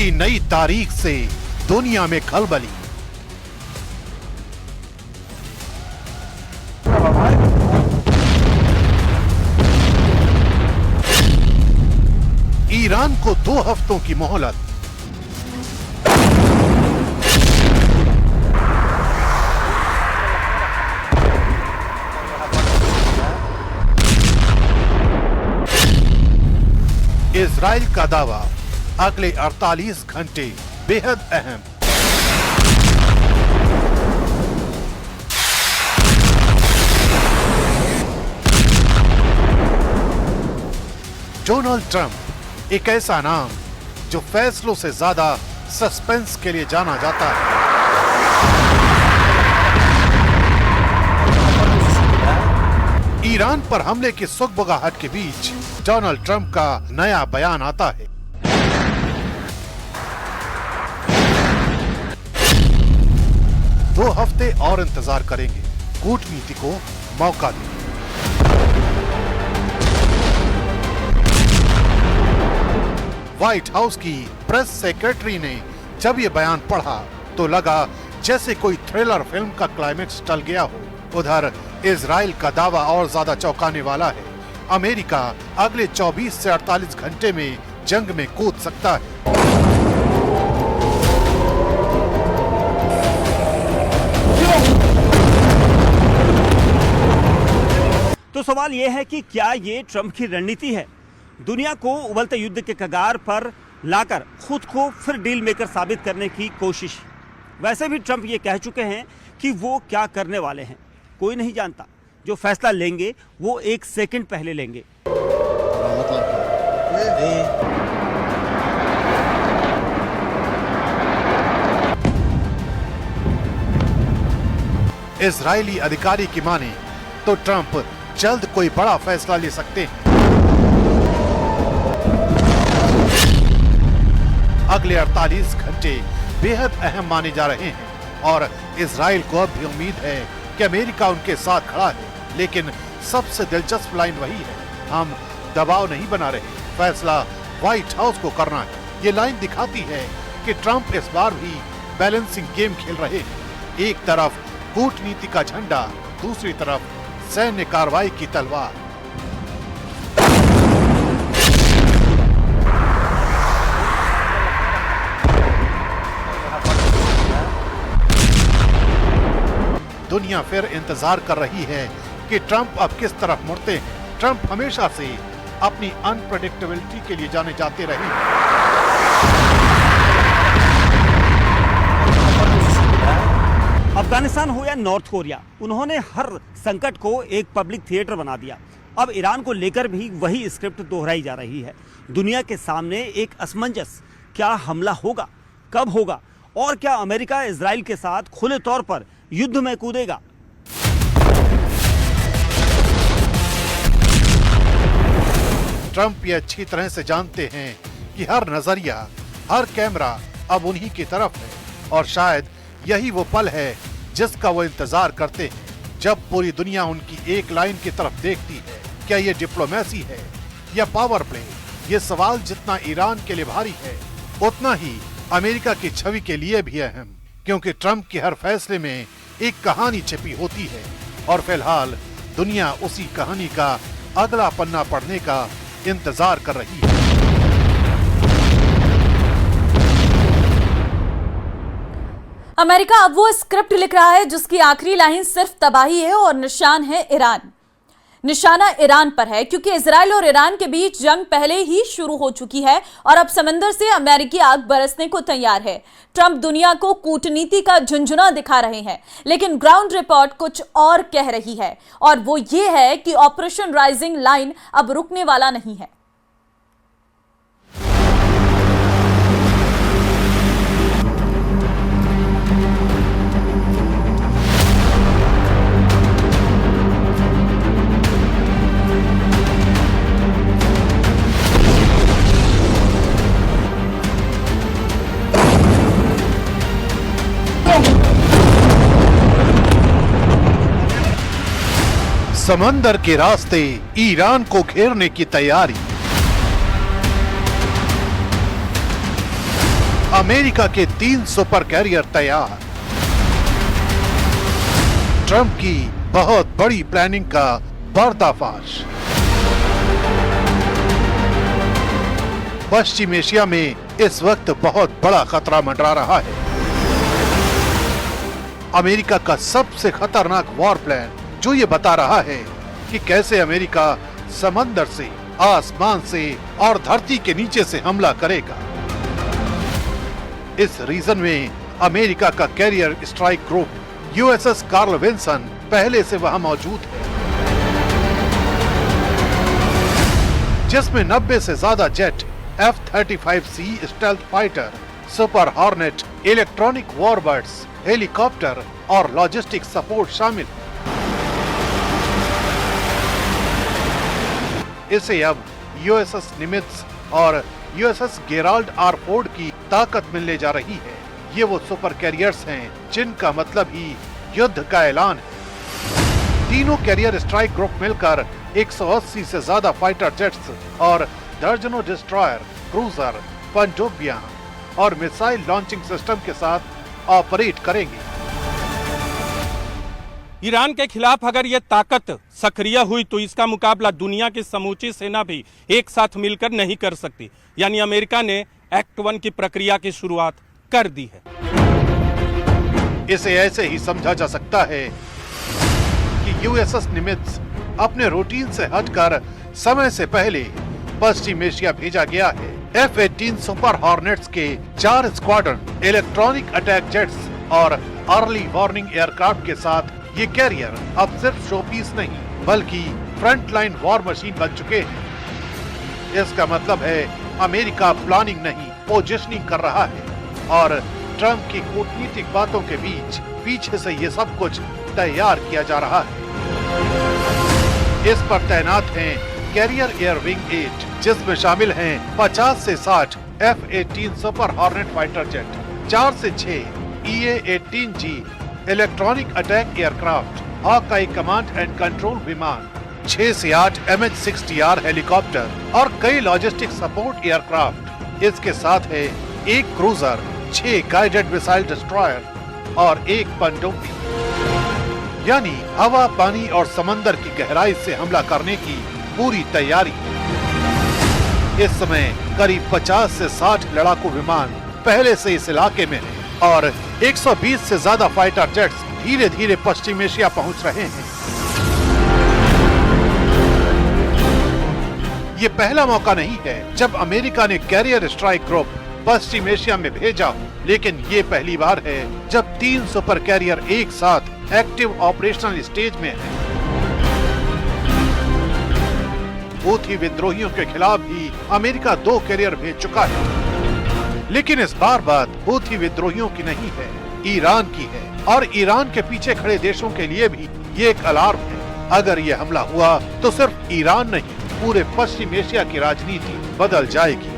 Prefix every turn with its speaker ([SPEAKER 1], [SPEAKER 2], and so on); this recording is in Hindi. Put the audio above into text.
[SPEAKER 1] की नई तारीख से दुनिया में खलबली। ईरान को 2 हफ्तों की मोहलत। इजराइल का दावा, अगले 48 घंटे बेहद अहम। डोनाल्ड ट्रंप, एक ऐसा नाम जो फैसलों से ज्यादा सस्पेंस के लिए जाना जाता है। ईरान पर हमले की सुगबुगाहट के बीच डोनाल्ड ट्रंप का नया बयान आता है। दो हफ्ते और इंतजार करेंगे, कूटनीति को मौका दें। व्हाइट हाउस की प्रेस सेक्रेटरी ने जब ये बयान पढ़ा तो लगा जैसे कोई थ्रिलर फिल्म का क्लाइमेक्स टल गया हो। उधर इजराइल का दावा और ज्यादा चौंकाने वाला है। अमेरिका अगले 24 से 48 घंटे में जंग में कूद सकता है।
[SPEAKER 2] तो सवाल यह है कि क्या ये ट्रंप की रणनीति है, दुनिया को उबलते युद्ध के कगार पर लाकर खुद को फिर डील मेकर साबित करने की कोशिश। वैसे भी ट्रंप ये कह चुके हैं कि वो क्या करने वाले हैं कोई नहीं जानता। जो फैसला लेंगे वो 1 सेकंड पहले लेंगे।
[SPEAKER 1] इजरायली अधिकारी की माने तो ट्रंप जल्द कोई बड़ा फैसला ले सकते हैं। अगले 48 घंटे बेहद अहम माने जा रहे हैं और इजराइल को अब भी उम्मीद है कि अमेरिका उनके साथ खड़ा है। लेकिन सबसे दिलचस्प लाइन वही है, हम दबाव नहीं बना रहे, फैसला व्हाइट हाउस को करना है। ये लाइन दिखाती है कि ट्रंप इस बार भी बैलेंसिंग गेम खेल रहे हैं। एक तरफ कूटनीति का झंडा, दूसरी तरफ सैन्य कार्रवाई की तलवार। दुनिया फिर इंतजार कर रही है कि ट्रंप अब किस तरफ मुड़ते हैं। ट्रंप हमेशा से अपनी अनप्रेडिक्टेबिलिटी के लिए जाने जाते रहे हैं।
[SPEAKER 2] अफगानिस्तान हो या नॉर्थ कोरिया, उन्होंने हर संकट को एक पब्लिक थिएटर बना दिया। अब ईरान को लेकर भी वही स्क्रिप्ट दोहराई जा रही है। दुनिया के सामने एक असमंजस, क्या हमला होगा, कब होगा और क्या अमेरिका इजराइल के साथ खुले तौर पर युद्ध में कूदेगा।
[SPEAKER 1] ट्रंप ये अच्छी तरह से जानते हैं कि हर नजरिया, हर कैमरा अब उन्हीं की तरफ है और शायद यही वो पल है जिसका वो इंतजार करते हैं, जब पूरी दुनिया उनकी एक लाइन की तरफ देखती है। क्या ये डिप्लोमेसी है या पावर प्ले? ये सवाल जितना ईरान के लिए भारी है उतना ही अमेरिका की छवि के लिए भी अहम, क्योंकि ट्रंप के हर फैसले में एक कहानी छिपी होती है और फिलहाल दुनिया उसी कहानी का अगला पन्ना पढ़ने का इंतजार कर रही है।
[SPEAKER 3] अमेरिका अब वो स्क्रिप्ट लिख रहा है जिसकी आखिरी लाइन सिर्फ तबाही है और निशान है ईरान। निशाना ईरान पर है क्योंकि इजराइल और ईरान के बीच जंग पहले ही शुरू हो चुकी है और अब समंदर से अमेरिकी आग बरसने को तैयार है। ट्रंप दुनिया को कूटनीति का झुंझुना दिखा रहे हैं, लेकिन ग्राउंड रिपोर्ट कुछ और कह रही है और वो ये है कि ऑपरेशन राइजिंग लाइन अब रुकने वाला नहीं है।
[SPEAKER 1] समंदर के रास्ते ईरान को घेरने की तैयारी। अमेरिका के 3 सुपर कैरियर तैयार। ट्रंप की बहुत बड़ी प्लानिंग का पर्दाफाश। पश्चिम एशिया में इस वक्त बहुत बड़ा खतरा मंडरा रहा है। अमेरिका का सबसे खतरनाक वॉर प्लान जो ये बता रहा है कि कैसे अमेरिका समंदर से, आसमान से और धरती के नीचे से हमला करेगा। इस रीजन में अमेरिका का carrier strike group USS Carl Vinson पहले से वहां मौजूद है, जिसमें 90 से ज्यादा jet, F-35C stealth fighter, super hornet, electronic warbirds, helicopter और लॉजिस्टिक सपोर्ट शामिल है। इसे अब यूएसएस निमित्ज और यूएसएस गेराल्ड आर फोर्ड की ताकत मिलने जा रही है। ये वो सुपर कैरियर्स हैं जिनका मतलब ही युद्ध का ऐलान है। तीनों कैरियर स्ट्राइक ग्रुप मिलकर 180 से ज्यादा फाइटर जेट्स और दर्जनों डिस्ट्रॉयर, क्रूजर, पनडुब्बियां और मिसाइल लॉन्चिंग सिस्टम के साथ ऑपरेट करेंगे।
[SPEAKER 4] ईरान के खिलाफ अगर ये ताकत सक्रिय हुई तो इसका मुकाबला दुनिया की समूची सेना भी एक साथ मिलकर नहीं कर सकती। यानी अमेरिका ने एक्ट 1 की प्रक्रिया की शुरुआत कर दी है।
[SPEAKER 1] इसे ऐसे ही समझा जा सकता है कि यूएसएस निमित्ज अपने रूटीन से हटकर समय से पहले पश्चिम एशिया भेजा गया है। F-18 सुपर हॉर्नेट्स के 4 स्क्वाड्रन, इलेक्ट्रॉनिक अटैक जेट्स और अर्ली वार्निंग एयरक्राफ्ट के साथ ये कैरियर अब सिर्फ शोपीस नहीं बल्कि फ्रंट लाइन वॉर मशीन बन चुके हैं। इसका मतलब है अमेरिका प्लानिंग नहीं, पोजिशनिंग कर रहा है और ट्रंप की कूटनीतिक बातों के बीच पीछे से ये सब कुछ तैयार किया जा रहा है। इस पर तैनात हैं कैरियर एयर विंग 8, जिसमें शामिल हैं 50 से 60 F-18 super hornet fighter jet, 4 से 6 EA-18G electronic attack aircraft, Hawkeye command and control विमान, 6 से 8 MH-60R हेलीकॉप्टर और कई लॉजिस्टिक सपोर्ट एयरक्राफ्ट। इसके साथ है 1 क्रूजर, 6 गाइडेड मिसाइल डिस्ट्रॉयर और 1 पनडुब्बी। यानी हवा, पानी और समंदर की गहराई से हमला करने की पूरी तैयारी। इस समय करीब 50 से 60 लड़ाकू विमान पहले से इस इलाके में हैं और 120 से ज्यादा फाइटर जेट्स धीरे धीरे पश्चिम एशिया पहुंच रहे हैं। ये पहला मौका नहीं है जब अमेरिका ने कैरियर स्ट्राइक ग्रुप पश्चिम एशिया में भेजा हो, लेकिन ये पहली बार है जब 3 सुपर कैरियर एक साथ एक्टिव ऑपरेशनल स्टेज में हैं। हूथी विद्रोहियों के खिलाफ भी अमेरिका 2 कैरियर भेज चुका है, लेकिन इस बार बात हूथी विद्रोहियों की नहीं है, ईरान की है। और ईरान के पीछे खड़े देशों के लिए भी ये एक अलार्म है। अगर ये हमला हुआ तो सिर्फ ईरान नहीं, पूरे पश्चिम एशिया की राजनीति बदल जाएगी।